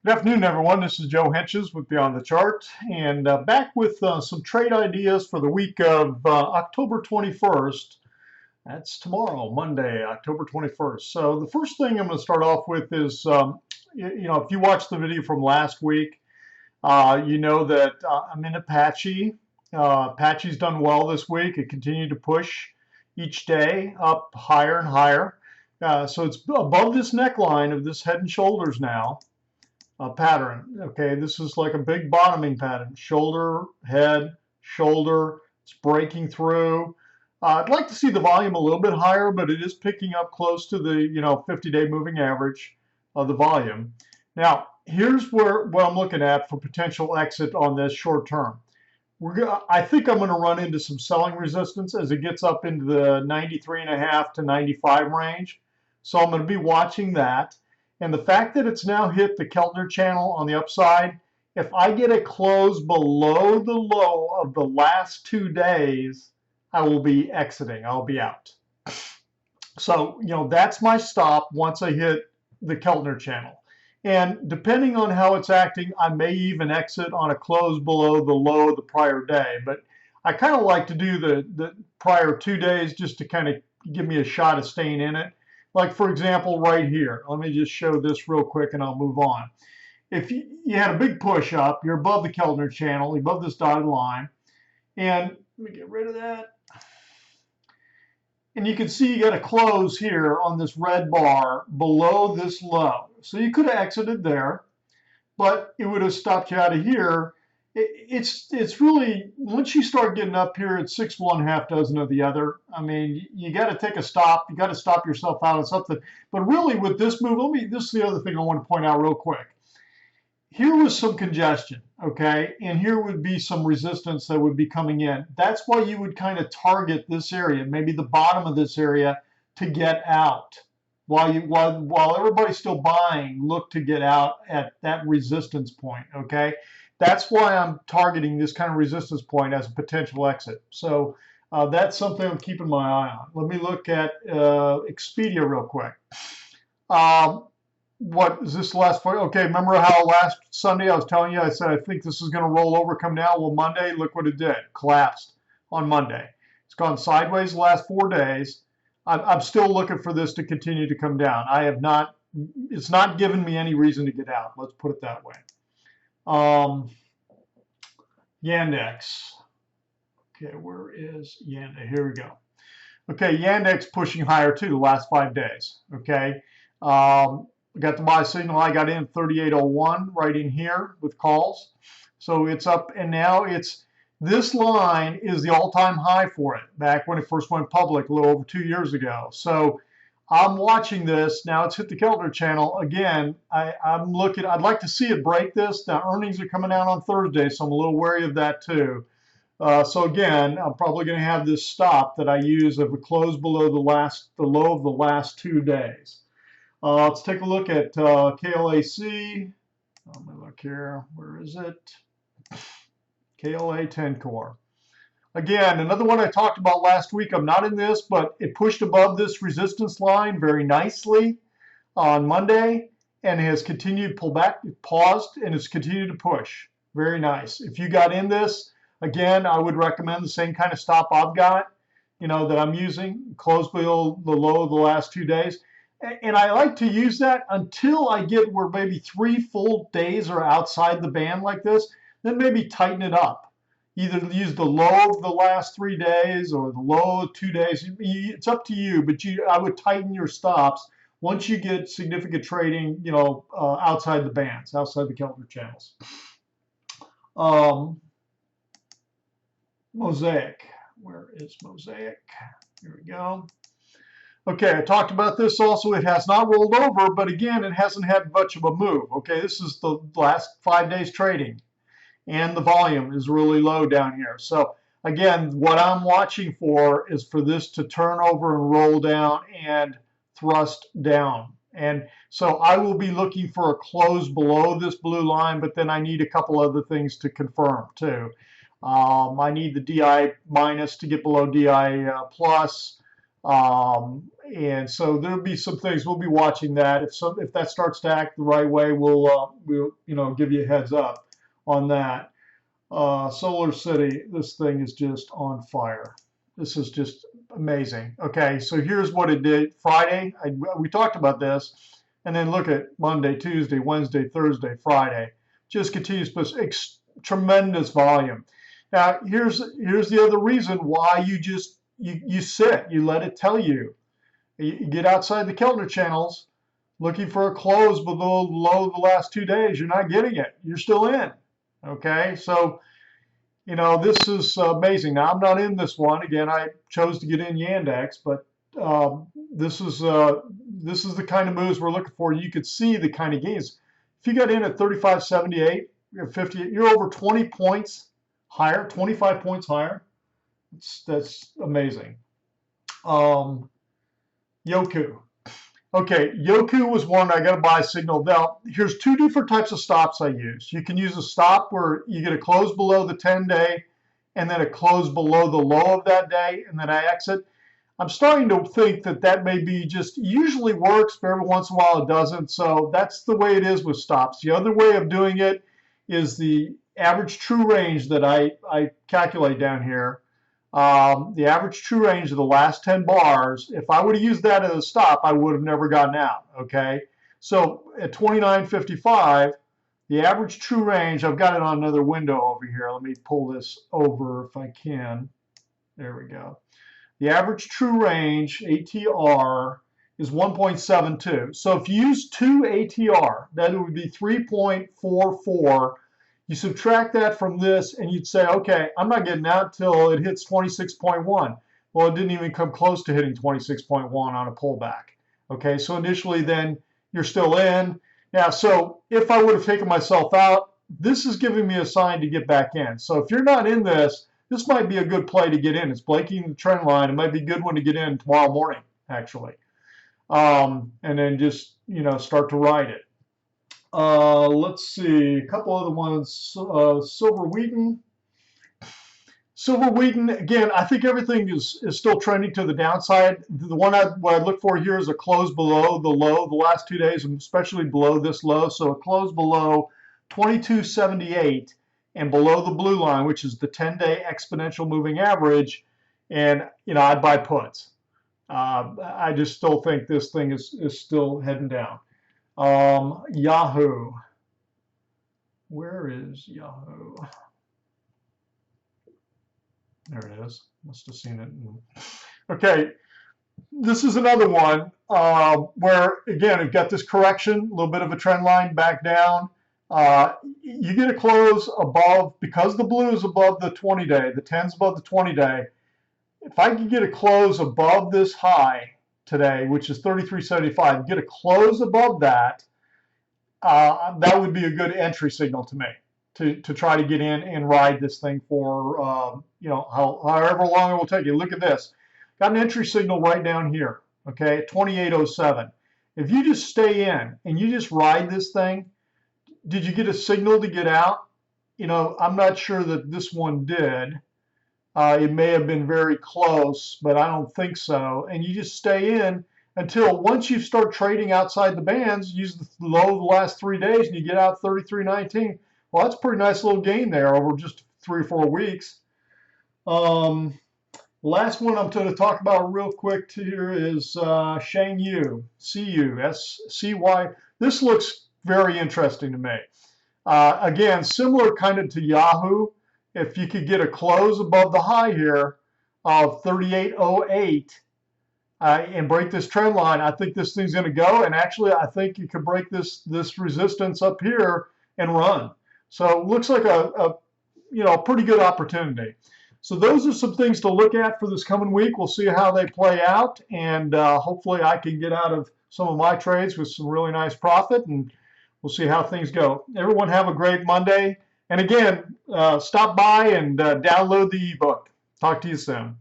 Good afternoon, everyone. This is Joe Henches with Beyond the Chart, and back with some trade ideas for the week of October 21st. That's tomorrow, Monday, October 21st. So the first thing I'm going to start off with is, if you watched the video from last week, you know that I'm in Apache. Apache's done well this week. It continued to push each day up higher and higher. So it's above this neckline of this head and shoulders now. Pattern. Okay, this is like a big bottoming pattern. Shoulder, head, shoulder. It's breaking through. I'd like to see the volume a little bit higher, but it is picking up close to the 50-day moving average of the volume. Now, here's what I'm looking at for potential exit on this short term. I think I'm going to run into some selling resistance as it gets up into the 93.5 to 95 range. So I'm going to be watching that. And the fact that it's now hit the Keltner channel on the upside, if I get a close below the low of the last 2 days, I will be exiting. I'll be out. So, that's my stop once I hit the Keltner channel. And depending on how it's acting, I may even exit on a close below the low of the prior day. But I kind of like to do the prior 2 days just to kind of give me a shot of staying in it. Like, for example, right here. Let me just show this real quick and I'll move on. If you had a big push up, you're above the Keltner channel, above this dotted line. And let me get rid of that. And you can see you got a close here on this red bar below this low. So you could have exited there, but it would have stopped you out of here. It's really, once you start getting up here at 6 of one, half dozen of the other, I mean, you got to take a stop. You got to stop yourself out of something. But really with this move, this is the other thing I want to point out real quick. Here was some congestion, okay? And here would be some resistance that would be coming in. That's why you would kind of target this area, maybe the bottom of this area, to get out. While everybody's still buying, look to get out at that resistance point, okay? That's why I'm targeting this kind of resistance point as a potential exit. So that's something I'm keeping my eye on. Let me look at Expedia real quick. What is this last point? Okay, remember how last Sunday I was telling you, I said I think this is going to roll over, come down. Well, Monday, look what it did. Collapsed on Monday. It's gone sideways the last 4 days. I'm still looking for this to continue to come down. It's not given me any reason to get out. Let's put it that way. Yandex. Okay, where is Yandex? Here we go. Okay, Yandex pushing higher too the last 5 days. Okay, got the buy signal. I got in 38.01 right in here with calls. So it's up, and now this line is the all-time high for it back when it first went public a little over 2 years ago. So I'm watching this. Now it's hit the Keltner channel again. I'm looking. I'd like to see it break this. Now earnings are coming out on Thursday, so I'm a little wary of that too. So again, I'm probably going to have this stop that I use of a close below the low of the last 2 days. Let's take a look at KLAC. Let me look here. Where is it? KLA 10 core. Again, another one I talked about last week. I'm not in this, but it pushed above this resistance line very nicely on Monday and has continued to pull back. It paused and it's continued to push. Very nice. If you got in this, again, I would recommend the same kind of stop I've got, that I'm using, close below the low of the last 2 days. And I like to use that until I get where maybe 3 full days are outside the band like this, then maybe tighten it up. Either use the low of the last 3 days or the low of 2 days. It's up to you, but I would tighten your stops once you get significant trading, outside the bands, outside the Keltner channels. Mosaic. Where is Mosaic? Here we go. Okay, I talked about this also. It has not rolled over, but again, it hasn't had much of a move. Okay, this is the last 5 days trading, and the volume is really low down here. So again, what I'm watching for is for this to turn over and roll down and thrust down. And so I will be looking for a close below this blue line, but then I need a couple other things to confirm too. I need the DI minus to get below DI plus. And so there'll be some things we'll be watching that. If that starts to act the right way, we'll give you a heads up on that. Solar City, this thing is just on fire. This is just amazing. Okay, so here's what it did Friday. We talked about this, and then look at Monday, Tuesday, Wednesday, Thursday, Friday. Just continues tremendous volume. Now here's the other reason why you sit. You let it tell you. You get outside the Keltner channels looking for a close below the last 2 days. You're not getting it. You're still in. Okay, so this is amazing. Now I'm not in this one. Again, I chose to get in Yandex, but this is the kind of moves we're looking for. You could see the kind of gains. If you got in at 35.78, you're 58. You're over 20 points higher, 25 points higher. That's amazing. Yoku. Okay, Yoku was one I got to buy a signal. Now, here's two different types of stops I use. You can use a stop where you get a close below the 10-day and then a close below the low of that day, and then I exit. I'm starting to think that may be usually works, but every once in a while it doesn't. So that's the way it is with stops. The other way of doing it is the average true range that I calculate down here. The average true range of the last 10 bars, if I would have used that as a stop, I would have never gotten out, okay? So at 29.55, the average true range, I've got it on another window over here. Let me pull this over if I can. There we go. The average true range, ATR, is 1.72. So if you use 2 ATR, that would be 3.44. You subtract that from this and you'd say, okay, I'm not getting out till it hits 26.1. Well, it didn't even come close to hitting 26.1 on a pullback. Okay, so initially then you're still in. Now, so if I would have taken myself out, this is giving me a sign to get back in. So if you're not in this, this might be a good play to get in. It's breaking the trend line. It might be a good one to get in tomorrow morning, actually. And then just, start to ride it. Let's see, a couple other ones. Silver Wheaton. Silver Wheaton, again, I think everything is still trending to the downside. The one what I look for here is a close below the low the last 2 days, and especially below this low. So a close below 22.78 and below the blue line, which is the 10-day exponential moving average. And, I'd buy puts. I just still think this thing is still heading down. Yahoo. Where is Yahoo? There it is. Must have seen it. Okay, this is another one where, again, we've got this correction, a little bit of a trend line back down. You get a close above, because the blue is above the 20-day, the 10's above the 20-day. If I could get a close above this high today, which is 33.75, get a close above that, that would be a good entry signal to me to try to get in and ride this thing for, however long it will take you. Look at this. Got an entry signal right down here, okay, at 28.07. If you just stay in and you just ride this thing, did you get a signal to get out? I'm not sure that this one did. It may have been very close, but I don't think so. And you just stay in until once you start trading outside the bands, use the low of the last 3 days, and you get out 33.19. Well, that's a pretty nice little gain there over just 3 or 4 weeks. Last one I'm going to talk about real quick here is Shangyu, SCY. This looks very interesting to me. Again, similar kind of to Yahoo. If you could get a close above the high here of 38.08 and break this trend line, I think this thing's going to go. And actually, I think you could break this resistance up here and run. So it looks like a pretty good opportunity. So those are some things to look at for this coming week. We'll see how they play out, and hopefully I can get out of some of my trades with some really nice profit, and we'll see how things go. Everyone have a great Monday. And again, stop by and download the ebook. Talk to you soon.